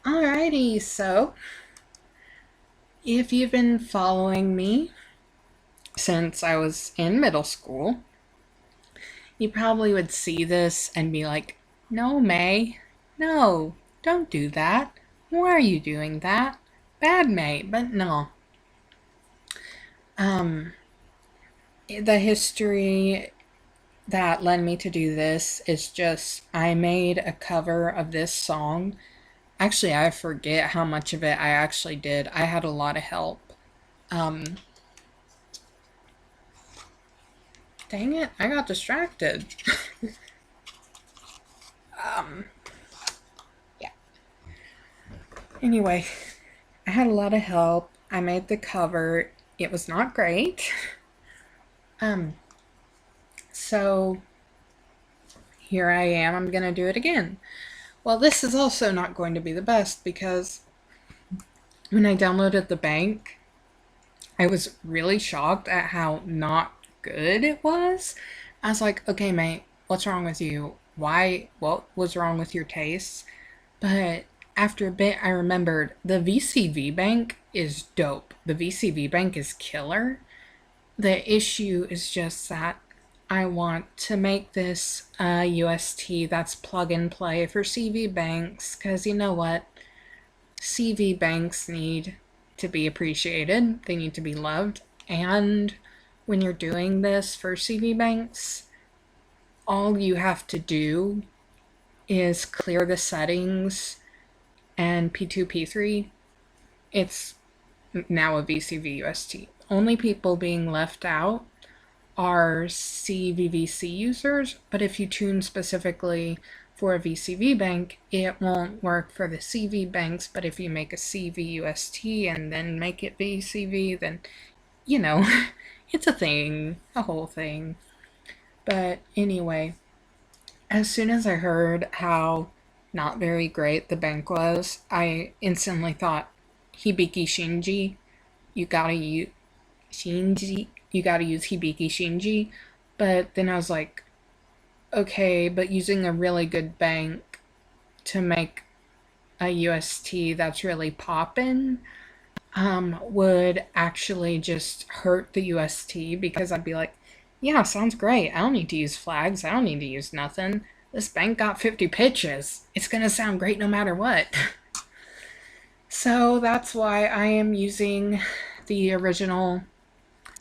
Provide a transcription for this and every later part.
Alrighty, so if you've been following me since I was in middle school, you probably would see this and be like, no, May, no, don't do that. Why are you doing that? Bad May, but no. Um, the history that led me to do this is just I made a cover of this song. Actually, I forget how much of it I actually did. I had a lot of help. Um, Dang it, I got distracted. um, yeah. Anyway, I had a lot of help. I made the cover. It was not great. Um, so here I am. I'm gonna do it again. Well, this is also not going to be the best because when I downloaded the bank, I was really shocked at how not good it was. I was like, okay, mate, what's wrong with you? Why? What was wrong with your tastes? But after a bit, I remembered the VCV bank is dope. The VCV bank is killer. The issue is just that I want to make this UST that's plug and play for CV banks because you know what? CV banks need to be appreciated, they need to be loved, and when you're doing this for CV banks, all you have to do is clear the settings and P2, P3. It's now a VCV UST. Only people being left out are CVVC users, but if you tune specifically for a VCV bank, it won't work for the CV banks, but if you make a CVUST and then make it VCV, then, you know, it's a thing, a whole thing. But anyway, as soon as I heard how not very great the bank was, I instantly thought, Hibiki Shinji, you gotta use Shinji, you gotta use Hibiki Shinji. But then I was like, okay, but using a really good bank to make a UST that's really poppin' would actually just hurt the UST because I'd be like, yeah, sounds great. I don't need to use flags. I don't need to use nothing. This bank got 50 pitches. It's gonna sound great no matter what. So that's why I am using the original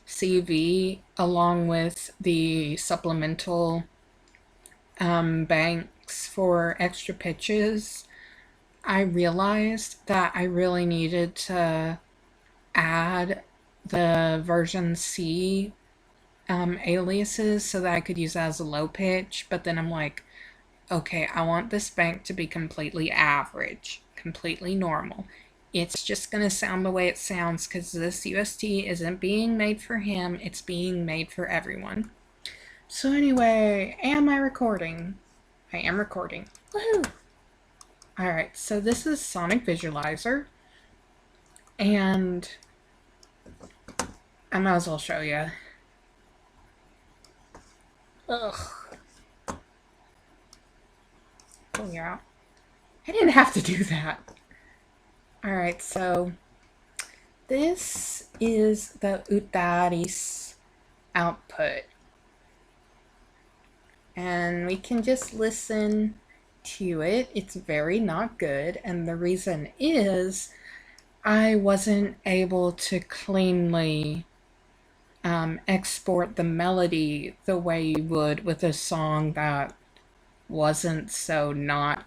CV along with the supplemental banks for extra pitches. I realized that I really needed to add the version C aliases so that I could use that as a low pitch, but then I'm like, okay, I want this bank to be completely average, completely normal. It's just going to sound the way it sounds because this UST isn't being made for him, it's being made for everyone. So anyway, am I recording? I am recording. Woohoo! Alright, so this is Sonic Visualizer, and I might as well show you. Ugh. Oh yeah. I didn't have to do that. Alright, so this is the UTALis output. And we can just listen to it. It's very not good, and the reason is I wasn't able to cleanly export the melody the way you would with a song that wasn't so not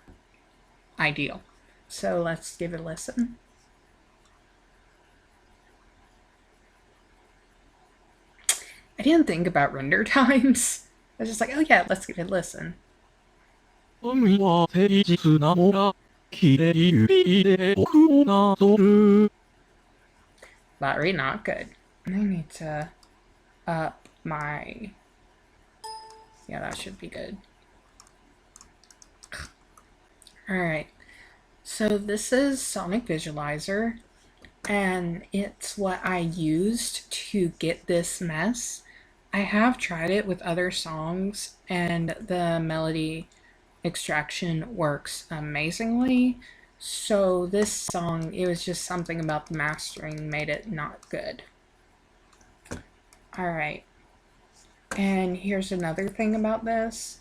ideal. So let's give it a listen. I didn't think about render times. I was just like, oh yeah, let's give it a listen. Battery not good. I need to up my... Yeah, that should be good. Alright, so this is Sonic Visualizer, and it's what I used to get this mess. I have tried it with other songs, and the melody extraction works amazingly, So this song, it was just something about the mastering made it not good. Alright. And here's another thing about this.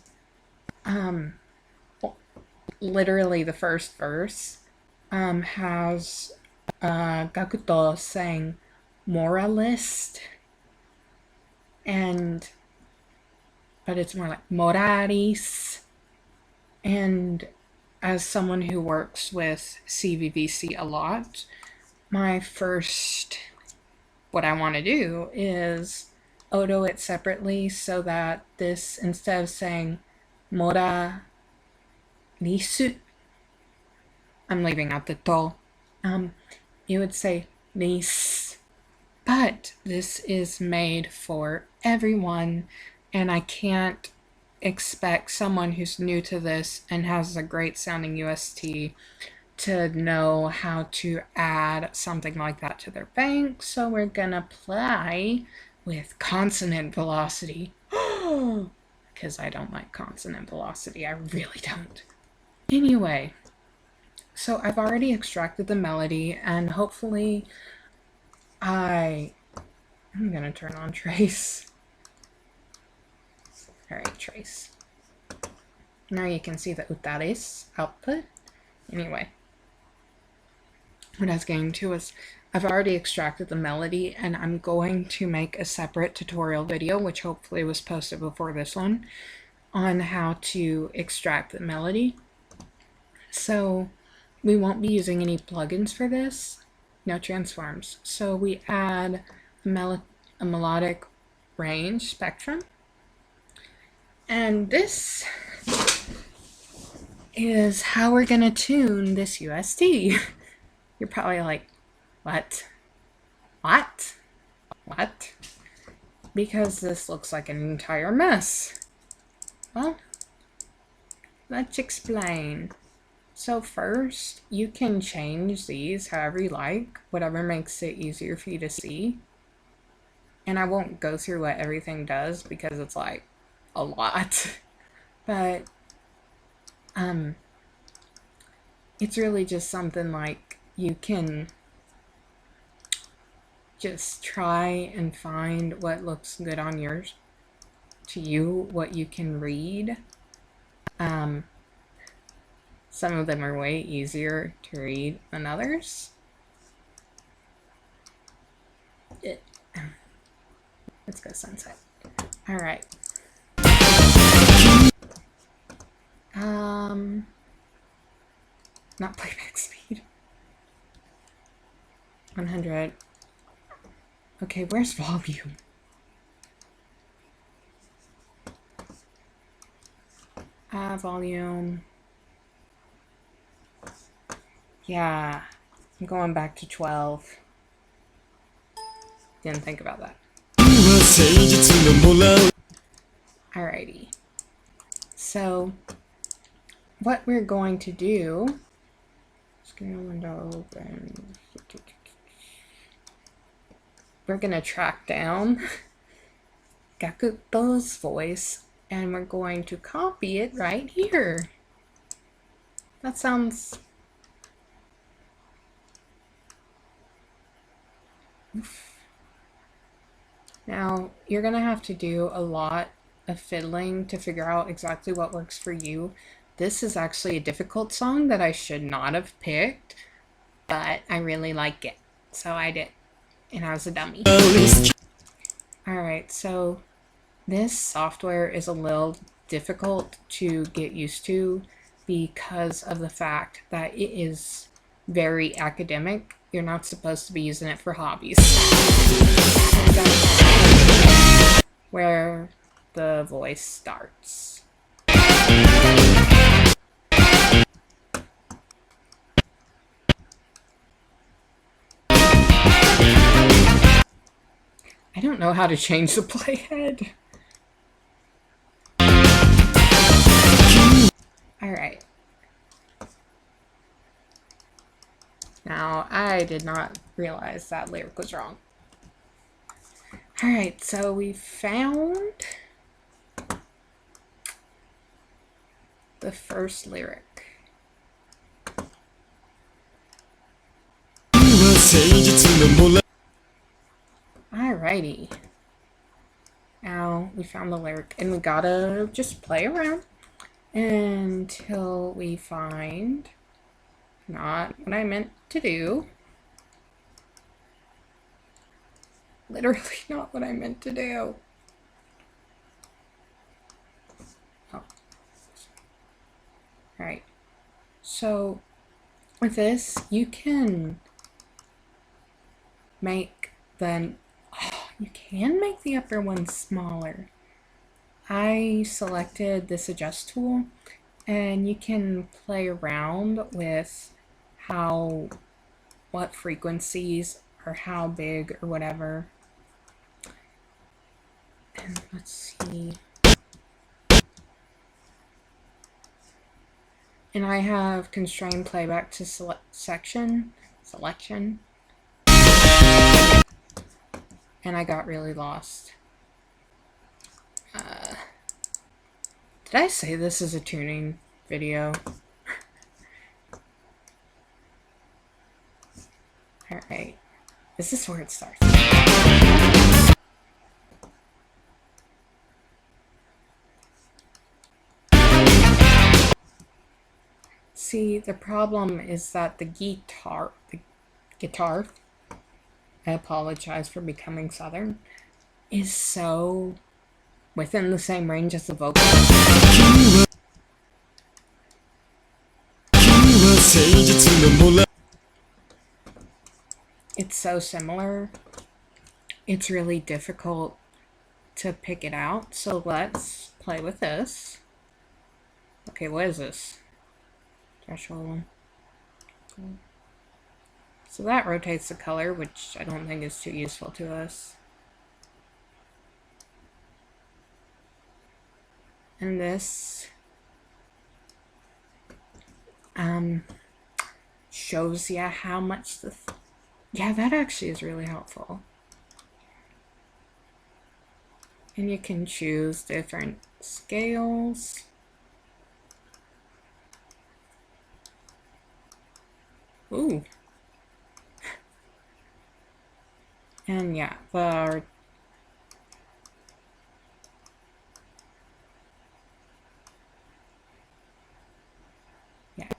Literally the first verse has GACKT saying moralist, but it's more like moralis. And as someone who works with CVVC a lot, what I want to do is odo it separately so that this, instead of saying mora risu, I'm leaving out the to, you would say ris. But this is made for everyone, and I can't expect someone who's new to this and has a great sounding UST to know how to add something like that to their bank. So we're gonna play with consonant velocity. Because I don't like consonant velocity. I really don't. Anyway, so I've already extracted the melody, and hopefully I'm gonna turn on trace. Alright, trace. Now you can see the UTALis output. Anyway, what I was getting to is I've already extracted the melody, and I'm going to make a separate tutorial video, which hopefully was posted before this one, on how to extract the melody. So we won't be using any plugins for this, no transforms. So we add a melodic range spectrum, and this is how we're gonna tune this UST. You're probably like, what? What? What? Because this looks like an entire mess. Well, let's explain. So first, you can change these however you like, whatever makes it easier for you to see. And I won't go through what everything does because it's like a lot. But it's really just something like you can just try and find what looks good on yours, to you, what you can read. Some of them are way easier to read than others. Let's go sunset. All right. Not playback speed. 100. Okay, where's volume? Volume. Yeah, I'm going back to 12. Didn't think about that. Alrighty. So, what we're going to do, screen window open. We're going to track down GACKT's voice, and we're going to copy it right here. That sounds... Now, you're going to have to do a lot of fiddling to figure out exactly what works for you. This is actually a difficult song that I should not have picked, but I really like it, so I did. And I was a dummy. Alright, so this software is a little difficult to get used to because of the fact that it is very academic. You're not supposed to be using it for hobbies. Where the voice starts. I don't know how to change the playhead. Alright. Now, I did not realize that lyric was wrong. Alright, so we found the first lyric. Alrighty. Now we found the lyric, and we gotta just play around until we find not what I meant to do. Literally not what I meant to do. Oh. Alright. So with this, you can make the you can make the upper one smaller. I selected this adjust tool, and you can play around with what frequencies or how big or whatever. And let's see. And I have constrained playback to selection. And I got really lost. Did I say this is a tuning video? Alright. Is this where it starts? See, the problem is that the guitar, I apologize for becoming Southern, is so within the same range as the vocal. It's so similar. It's really difficult to pick it out. So let's play with this. Okay, what is this? Threshold. Cool. So that rotates the color, which I don't think is too useful to us. And this shows you how much yeah, that actually is really helpful. And you can choose different scales. Ooh. And yeah,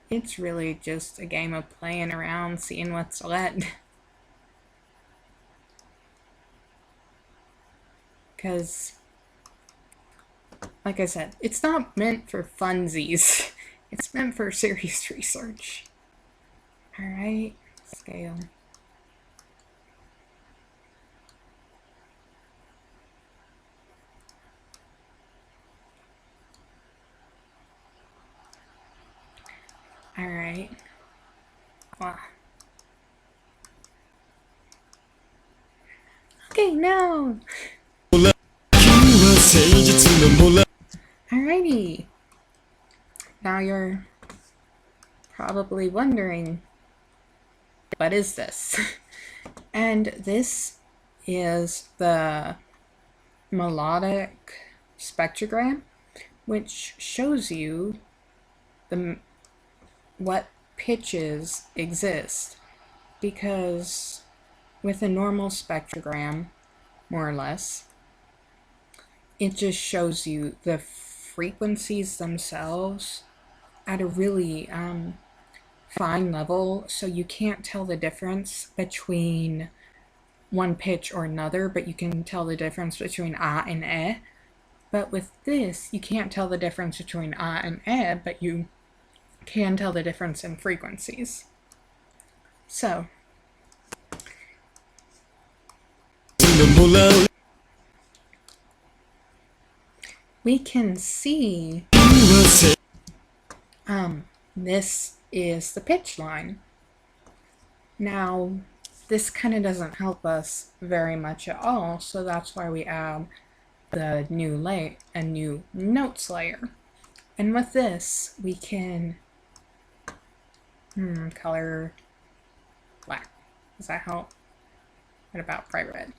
it's really just a game of playing around, seeing what's what. Because, like I said, it's not meant for funsies. It's meant for serious research. Alright, scale. Alright. Wow. Okay, now. Alrighty. Now you're probably wondering, what is this? And this is the melodic spectrogram, which shows you what pitches exist, because with a normal spectrogram, more or less, it just shows you the frequencies themselves at a really fine level, so you can't tell the difference between one pitch or another, but you can tell the difference between A and E. But with this, you can't tell the difference between A and E, but you can tell the difference in frequencies. So, we can see this is the pitch line. Now, this kind of doesn't help us very much at all, so that's why we add the new notes layer. And with this, we can color black. Does that help? What about bright red?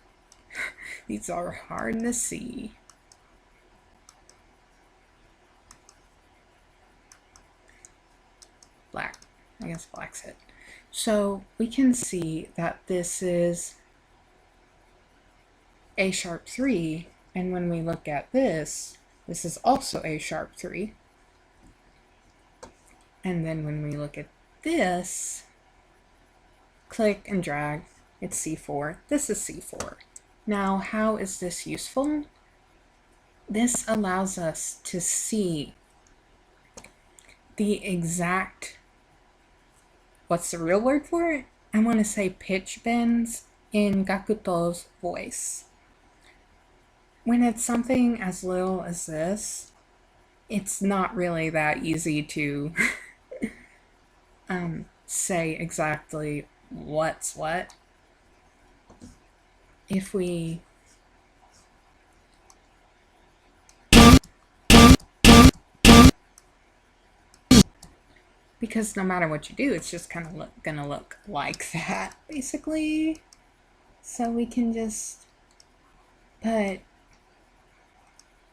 These are hard to see. Black. I guess black's it. So we can see that this is A sharp 3, and when we look at this is also A sharp 3. And then when we look at this, click and drag, it's C4. This is C4. Now, how is this useful? This allows us to see the exact, what's the real word for it? I want to say pitch bends in GACKT's voice. When it's something as little as this, it's not really that easy to say exactly what's what. If we because no matter what you do, it's just kind of gonna look like that, basically. So we can just, but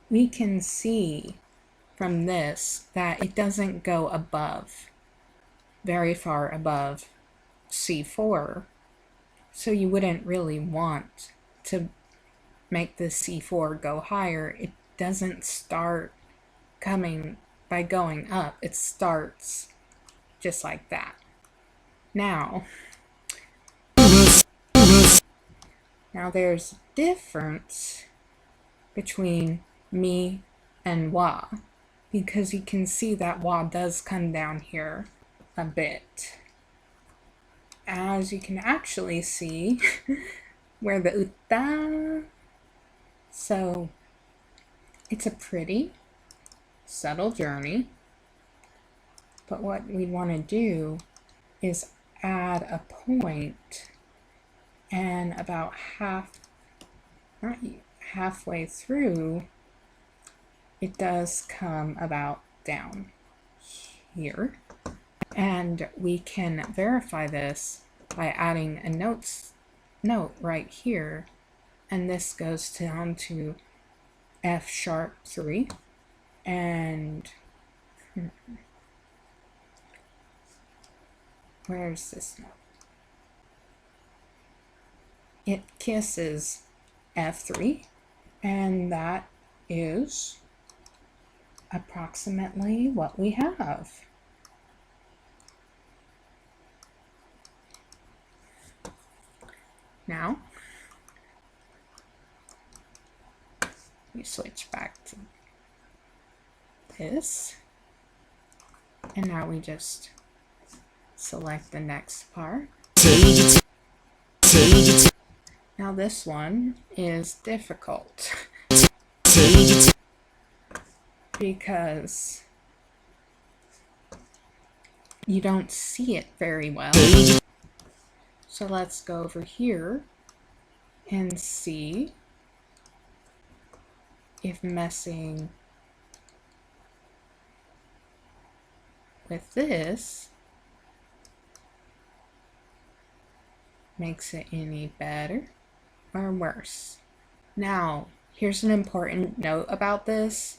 we can see from this that it doesn't go above, very far above C4. So you wouldn't really want to make the C4 go higher. It doesn't start coming by going up. It starts just like that. Now there's a difference between mi and wa, because you can see that wa does come down here a bit. As you can actually see where the uta, so it's a pretty subtle journey, but what we want to do is add a point, and about halfway through, it does come about down here. And we can verify this by adding a note right here, and this goes down to F sharp 3, and where's this note? It kisses F3, and that is approximately what we have. Now, we switch back to this, and now we just select the next part. Now this one is difficult because you don't see it very well. So let's go over here and see if messing with this makes it any better or worse. Now, here's an important note about this.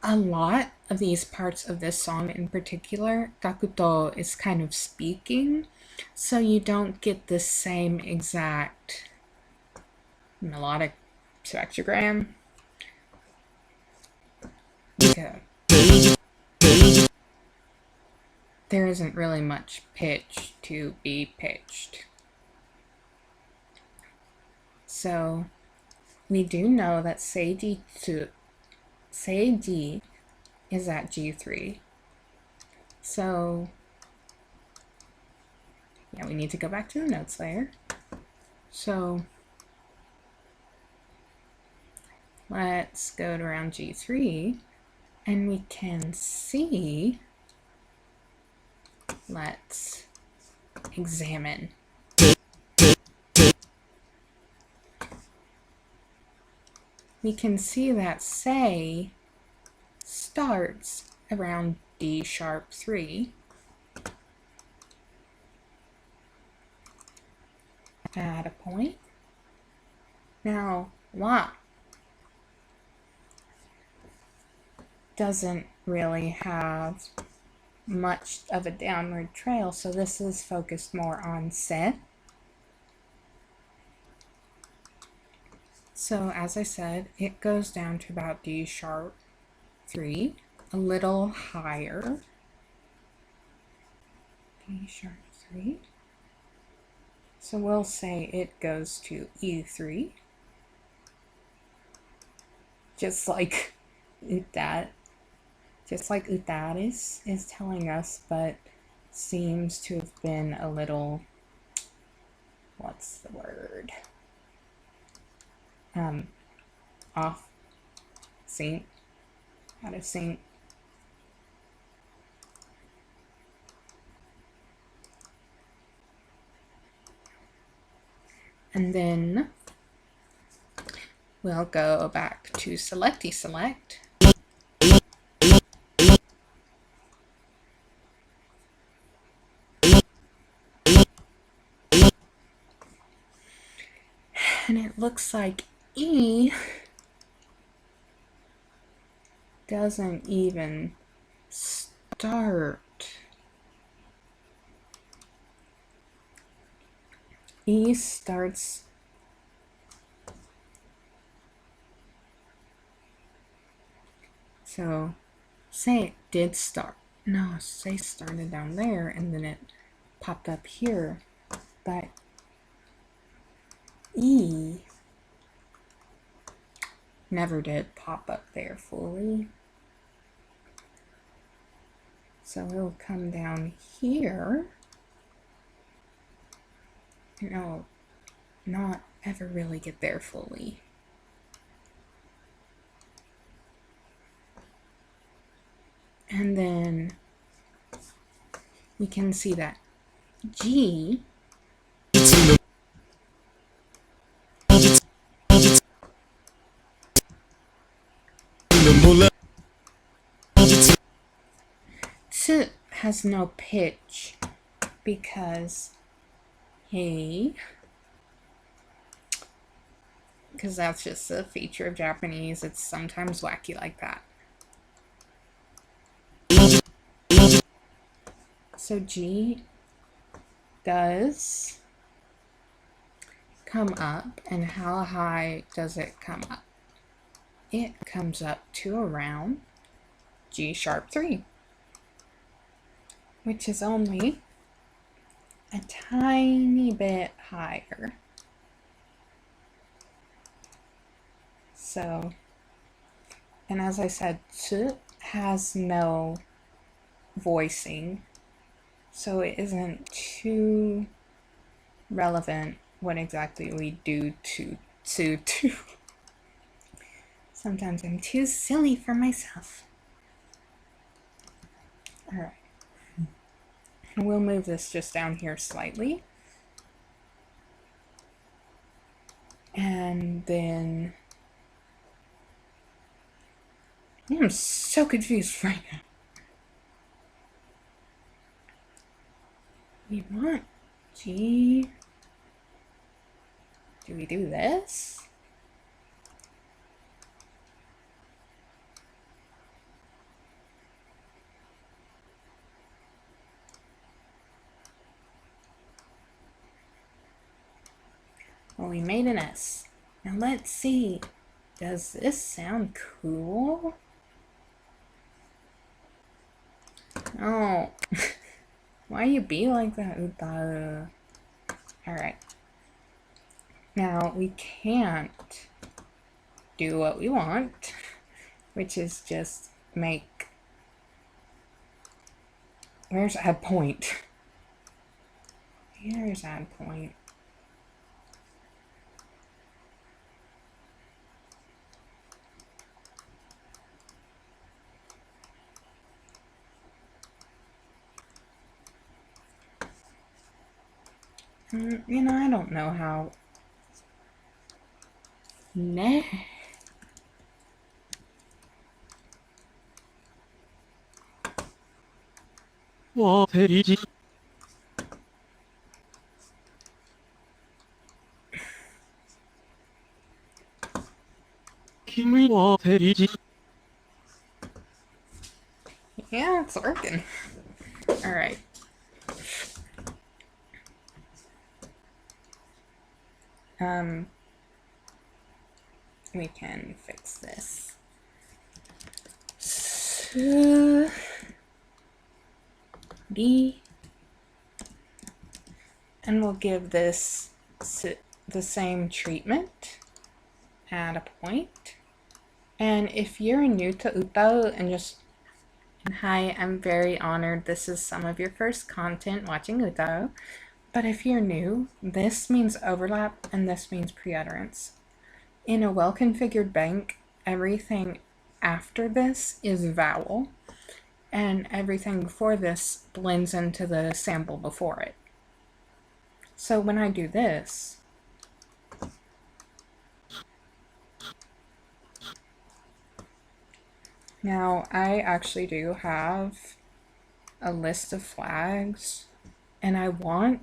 A lot of these parts of this song in particular, GACKT is kind of speaking, so you don't get the same exact melodic spectrogram. Okay. There isn't really much pitch to be pitched. So we do know that Seiji is at G3. So yeah, we need to go back to the notes layer. So let's go to around G3, and we can see, let's examine. We can see that say starts around D sharp 3. Add a point. Now, la doesn't really have much of a downward trail, so this is focused more on se. So as I said, it goes down to about D sharp 3, a little higher. D sharp 3. So we'll say it goes to E3, just like UtaLis is telling us, but seems to have been a little, what's the word? Off sync, out of sync. And then we'll go back to selecty select. And it looks like E doesn't even start. E starts so say it did start. No, say started down there and then it popped up here, but E never did pop up there fully. So it'll come down here and it'll not ever really get there fully. And then we can see that G T has no pitch because that's just a feature of Japanese. It's sometimes wacky like that. So G does come up, and how high does it come up? It comes up to around G sharp 3, which is only a tiny bit higher. So, and as I said, T has no voicing, so it isn't too relevant what exactly we do to. Sometimes I'm too silly for myself. Alright. We'll move this just down here slightly. And then I'm so confused right now. We want G. Do we do this? Well, we made an S. Now let's see. Does this sound cool? Oh. Why you be like that, UTAU? Alright. Now, we can't do what we want, which is just make... Where's add point? Here's add point. You know, I don't know how. Nah. Yeah, it's working. All right. We can fix this. So, D, and we'll give this the same treatment. Add a point. And if you're new to UTAU and just, hi, I'm very honored this is some of your first content watching UTAU. But if you're new, this means overlap and this means preutterance. In a well-configured bank, everything after this is vowel, and everything before this blends into the sample before it. So when I do this, now I actually do have a list of flags, and I want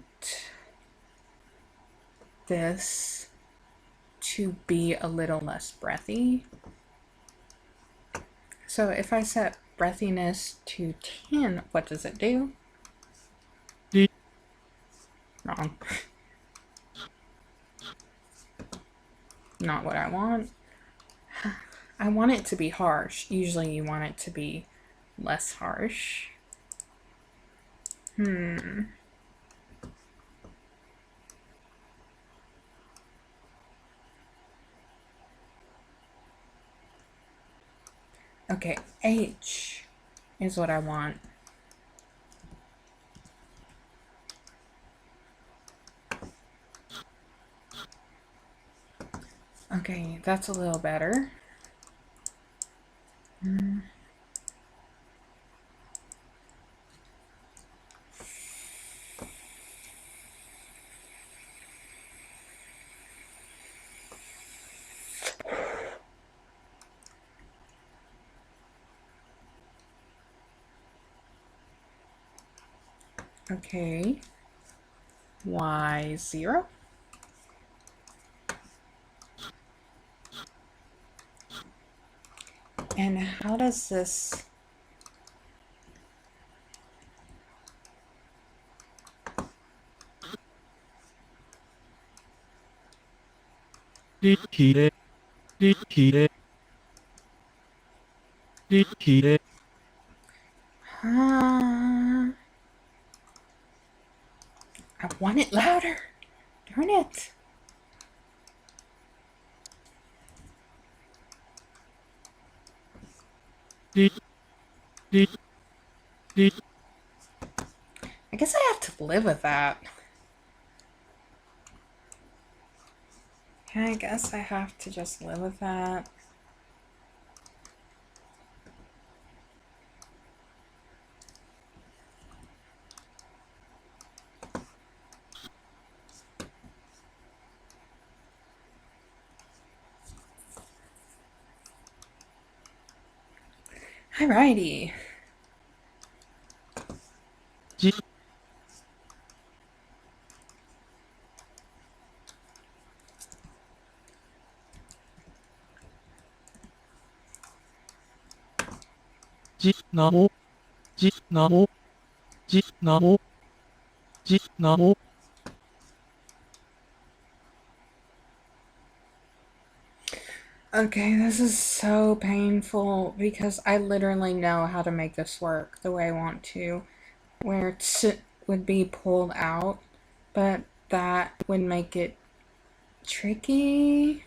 this to be a little less breathy. So if I set breathiness to 10, what does it do? Wrong. Not what I want. I want it to be harsh. Usually you want it to be less harsh. Okay, H is what I want. Okay, that's a little better. Okay, Y0. And how does this... I want it louder. Darn it. I guess I have to live with that. I guess I have to just live with that. Alrighty. Okay, this is so painful because I literally know how to make this work the way I want to, where t would be pulled out, but that would make it tricky,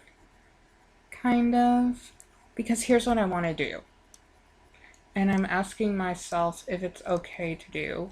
kind of, because here's what I want to do, and I'm asking myself if it's okay to do.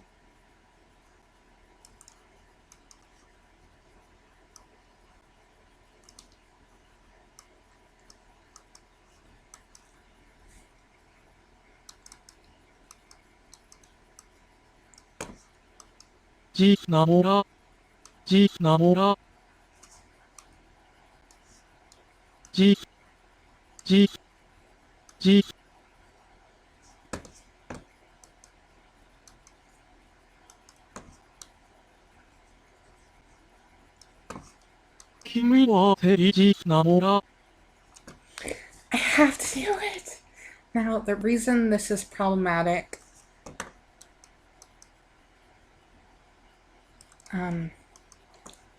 I have to do it! Now, the reason this is problematic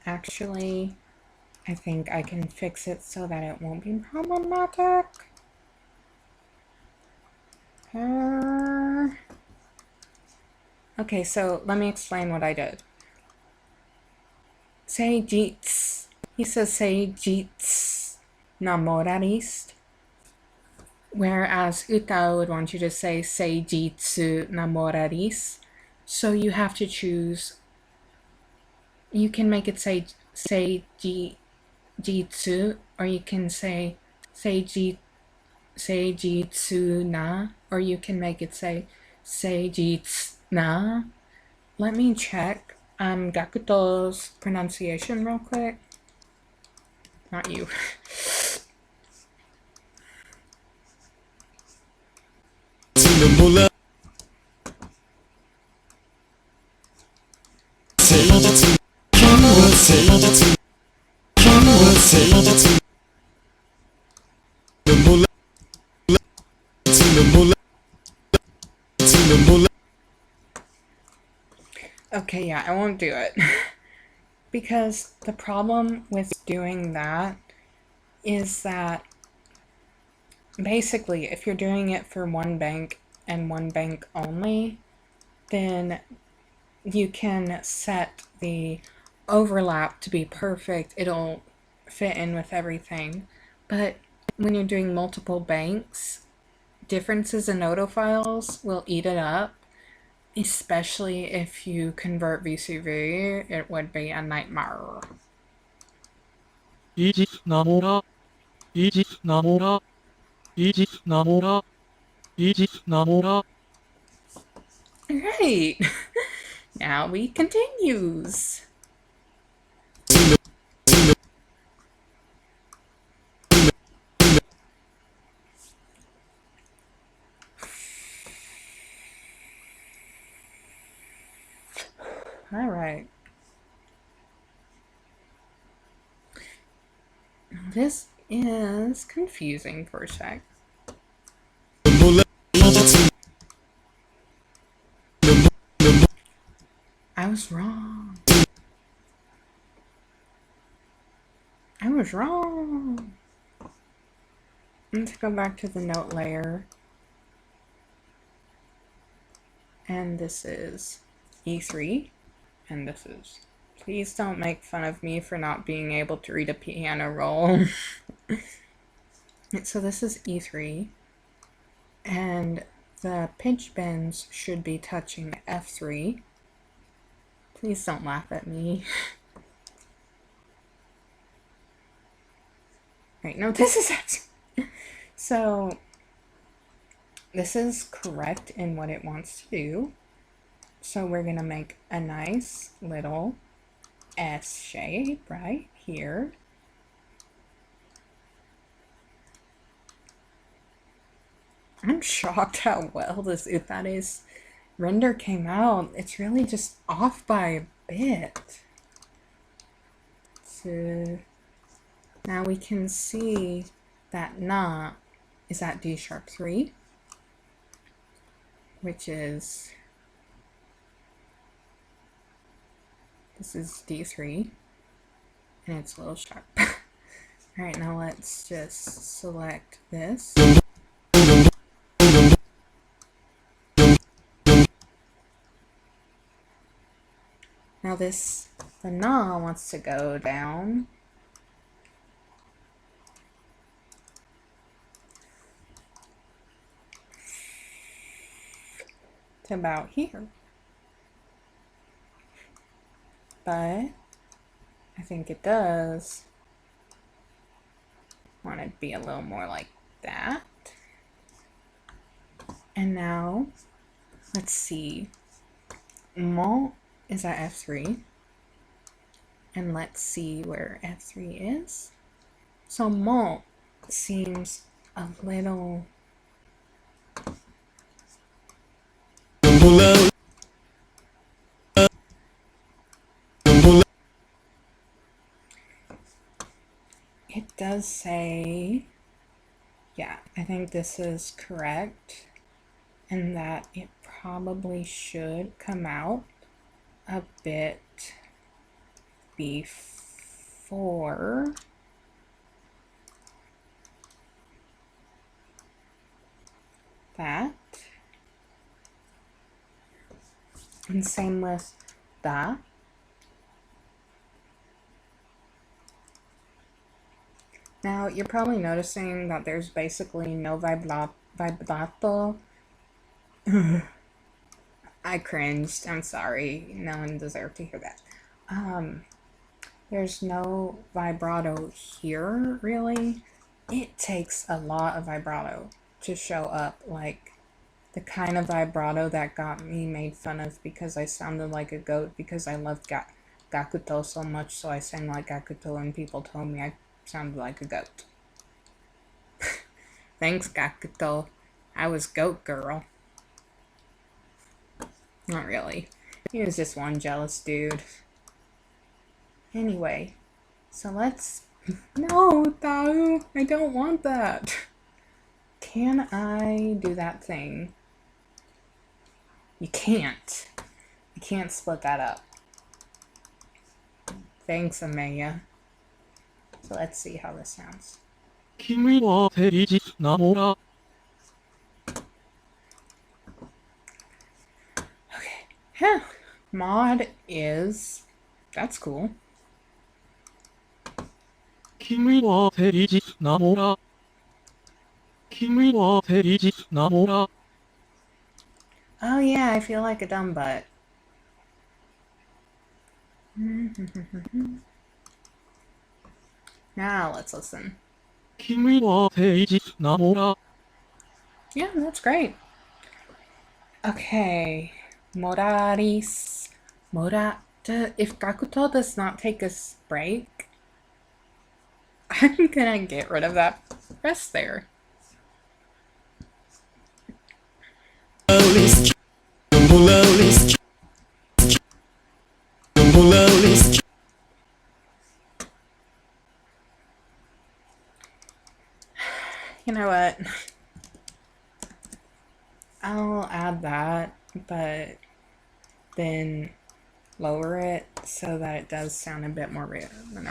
Actually, I think I can fix it so that it won't be problematic. Okay, so let me explain what I did. Seijitsu. He says seijitsu namoraris. Whereas UTAU would want you to say seijitsu namoraris. So you have to choose. You can make it say seijitsu, or you can say seijitsu na, or you can make it say seijitsu na. Let me check GACKT's pronunciation real quick. Not you. Okay, yeah, I won't do it. Because the problem with doing that is that basically, if you're doing it for one bank and one bank only, then you can set the overlap to be perfect. It'll fit in with everything. But when you're doing multiple banks, differences in auto files will eat it up. Especially if you convert VCV, it would be a nightmare. Alright, now we continues. Alright. This is confusing for a sec. I was wrong. I was wrong. Let's go back to the note layer. And this is E3. And this is... Please don't make fun of me for not being able to read a piano roll. So this is E3. And the pitch bends should be touching F3. Please don't laugh at me. Right, no, this is F3. So this is correct in what it wants to do. So we're gonna make a nice little S shape right here. I'm shocked how well this UtaLis render came out. It's really just off by a bit. So now we can see that na is at D#3, which is, this is D3, and it's a little sharp. Alright, now let's just select this. Now this, the na wants to go down. To about here. But I think it does want to be a little more like that. And now, let's see. Mon is at F3. And let's see where F3 is. So Mon seems a little... It does say, yeah, I think this is correct, and that it probably should come out a bit before that. And same with that. Now, you're probably noticing that there's basically no vibrato. I cringed. I'm sorry. No one deserved to hear that. There's no vibrato here, really. It takes a lot of vibrato to show up, like the kind of vibrato that got me made fun of because I sounded like a goat because I loved GACKT so much, so I sang like GACKT and people told me I sounded like a goat. Thanks, GACKT. I was goat girl. Not really. He was just one jealous dude. Anyway, so let's... No, UTAU! I don't want that! Can I do that thing? You can't. You can't split that up. Thanks, Amaya. So let's see how this sounds. Okay. Huh. Mod is... That's cool. Oh yeah, I feel like a dumb butt. Now let's listen. Yeah, that's great. Okay. UtaLis. If GACKT does not take a break, I'm gonna get rid of that rest there. You know what? I'll add that, but then lower it so that it does sound a bit more real. I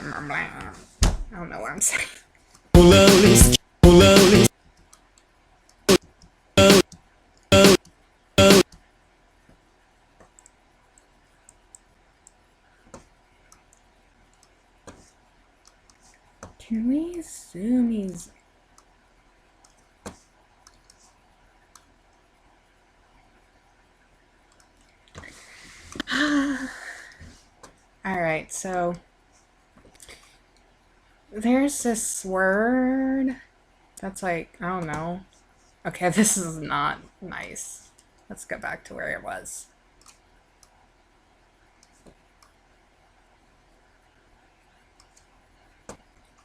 don't know what I'm saying. Can we zoom these? Alright, so there's this word that's like, I don't know. Okay, this is not nice. Let's go back to where it was.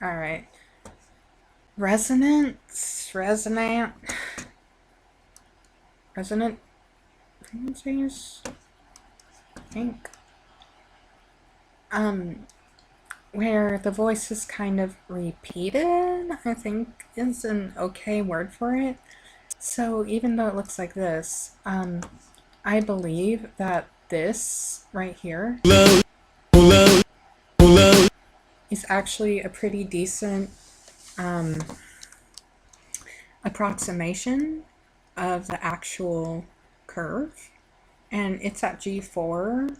Alright. Resonant frequencies, I think. Where the voice is kind of repeated, I think is an okay word for it. So even though it looks like this, I believe that this right here is actually a pretty decent approximation of the actual curve, and it's at G4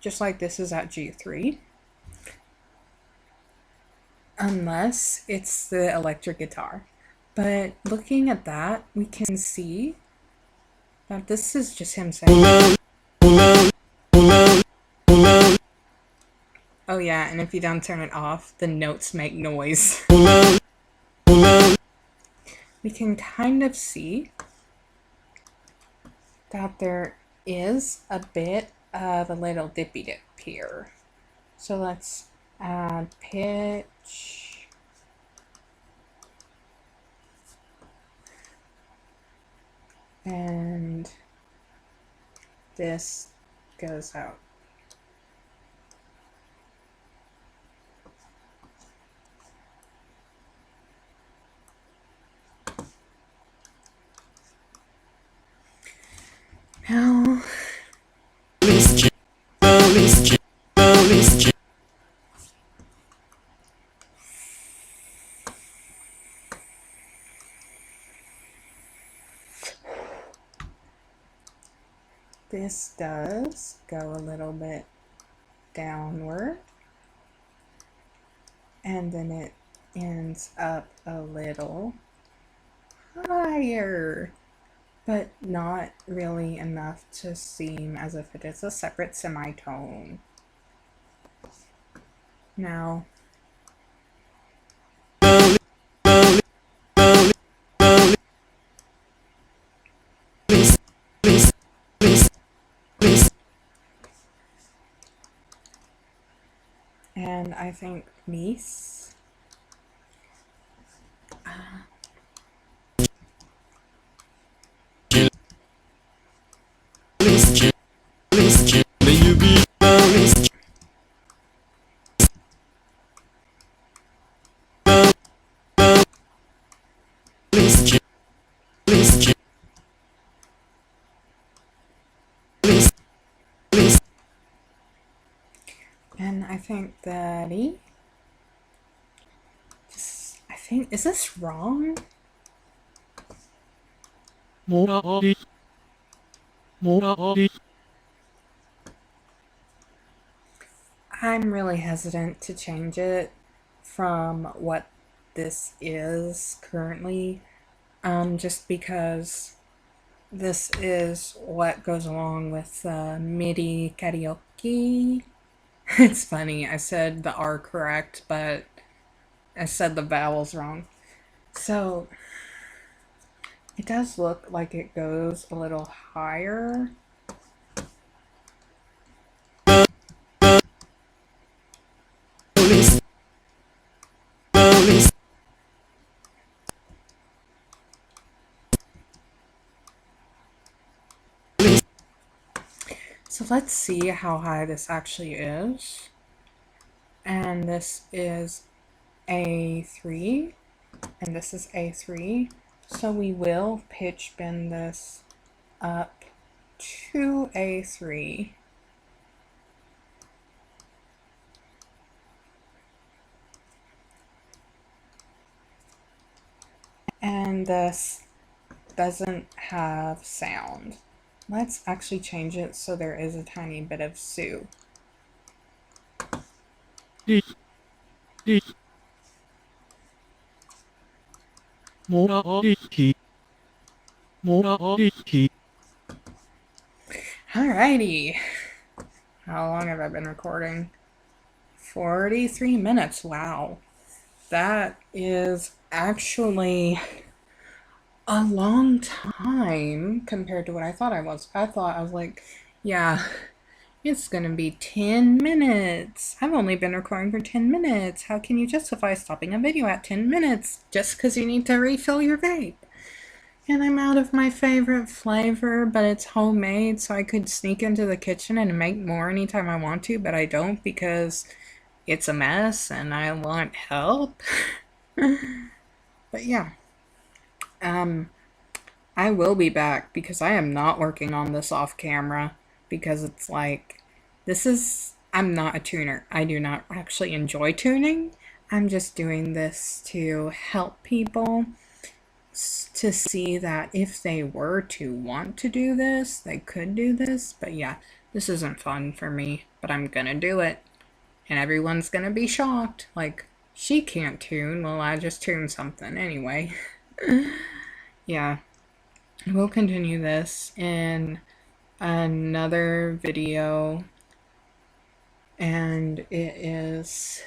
just like this is at G3, unless it's the electric guitar. But looking at that, we can see that this is just him saying, oh yeah, and if you don't turn it off, the notes make noise. We can kind of see that there is a bit of a little dippy dip here. So let's add pitch. And this goes out. Now, this does go a little bit downward, and then it ends up a little higher, but not really enough to seem as if it is a separate semitone. Now, and I think niece. And I think Daddy. I think, is this wrong? I'm really hesitant to change it from what this is currently, just because this is what goes along with MIDI karaoke. It's funny, I said the R correct, but I said the vowels wrong. So it does look like it goes a little higher. So let's see how high this actually is. And this is A3, and this is A3. So we will pitch bend this up to A3. And this doesn't have sound. Let's actually change it so there is a tiny bit of Sue. Alrighty. How long have I been recording? 43 minutes. Wow. That is actually a long time compared to what I thought I was. I was like, yeah, it's gonna be 10 minutes. I've only been recording for 10 minutes. How can you justify stopping a video at 10 minutes just because you need to refill your vape? And I'm out of my favorite flavor, but it's homemade, so I could sneak into the kitchen and make more anytime I want to, but I don't because it's a mess and I want help. But yeah. I will be back because I am not working on this off camera because it's like, I'm not a tuner. I do not actually enjoy tuning. I'm just doing this to help people to see that if they were to want to do this, they could do this. But yeah, this isn't fun for me, but I'm gonna do it. And everyone's gonna be shocked. Like, she can't tune. Well, I just tuned something anyway. Yeah, we'll continue this in another video, and it's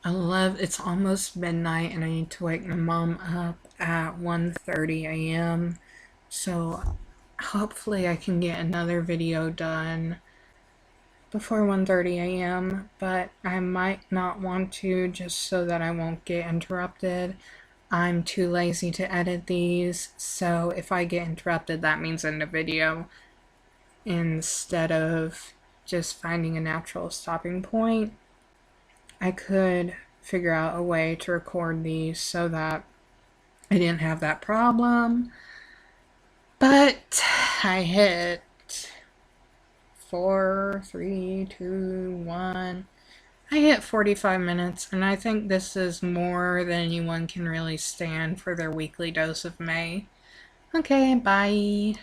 almost midnight, and I need to wake my mom up at 1:30 a.m. So hopefully I can get another video done before 1:30 a.m., but I might not want to just so that I won't get interrupted. I'm too lazy to edit these, so if I get interrupted, that means end of video instead of just finding a natural stopping point. I could figure out a way to record these so that I didn't have that problem, but I hit 4, 3, 2, 1. I hit 45 minutes, and I think this is more than anyone can really stand for their weekly dose of May. Okay, bye.